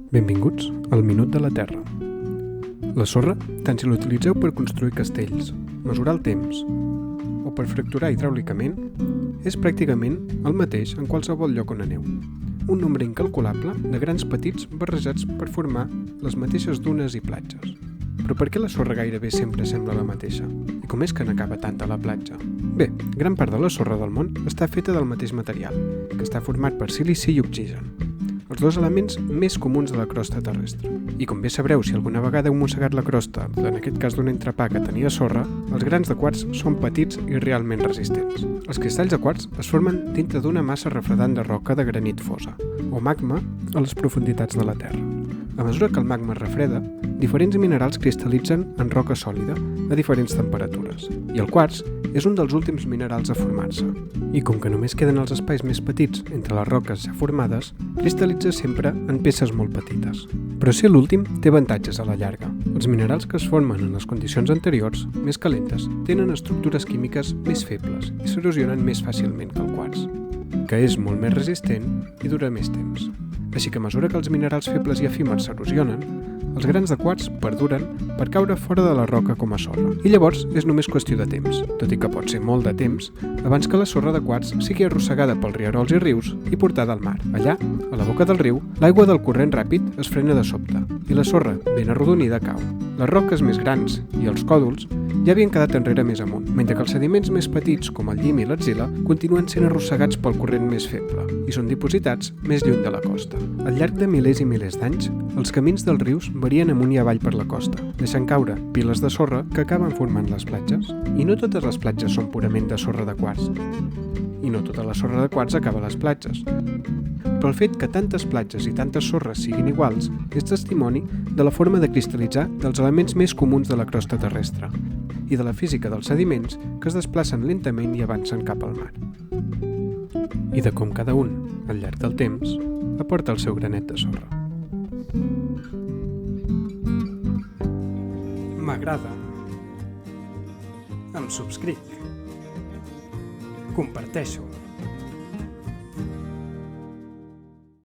Benvinguts al Minut de la Terra. La sorra, tant si l'utilitzeu per construir castells, mesurar el temps o per fracturar hidràulicament, és pràcticament el mateix en qualsevol lloc on aneu. Un nombre incalculable de grans petits barrejats per formar les mateixes dunes i platges. Però per què la sorra gairebé sempre sembla la mateixa? I com és que n'acaba tant a la platja? Bé, gran part de la sorra del món està feta del mateix material, que està format per silici i oxigen, els dos elements més comuns de la crosta terrestre. I com bé sabreu si alguna vegada heu mossegat la crosta, en aquest cas d'un entrepà que tenia sorra, els grans de quars són petits i realment resistents. Els cristalls de quars es formen dintre d'una massa refredant de roca de granit fosa, o magma, a les profunditats de la Terra. A mesura que el magma es refreda, diferents minerals cristal·litzen en roca sòlida a diferents temperatures, i el quars és un dels últims minerals a formar-se. I com que només queden els espais més petits entre les roques ja formades, cristal·litza sempre en peces molt petites. Però ser l'últim té avantatges a la llarga. Els minerals que es formen en les condicions anteriors, més calentes, tenen estructures químiques més febles i s'erosionen més fàcilment que el quars, que és molt més resistent i dura més temps. Així que a mesura que els minerals febles i efímers s'erosionen, els grans de quars perduren per caure fora de la roca com a sorra. I llavors és només qüestió de temps, tot i que pot ser molt de temps, abans que la sorra de quars sigui arrossegada pels rierols i rius i portada al mar. Allà, a la boca del riu, l'aigua del corrent ràpid es frena de sobte i la sorra, ben arrodonida, cau. Les roques més grans i els còdols ja havien quedat enrere més amunt, mentre que els sediments més petits, com el llim i l'argila, continuen sent arrossegats pel corrent més feble i són dipositats més lluny de la costa. Al llarg de milers i milers d'anys, els camins dels rius varien amunt i avall per la costa, deixant caure piles de sorra que acaben formant les platges. I no totes les platges són purament de sorra de quars. I no tota la sorra de quars acaba a les platges. Però el fet que tantes platges i tantes sorres siguin iguals és testimoni de la forma de cristal·litzar dels elements més comuns de la crosta terrestre i de la física dels sediments que es desplacen lentament i avancen cap al mar. I de com cada un, al llarg del temps, aporta el seu granet de sorra. M'agrada. Em subscric. Comparteixo.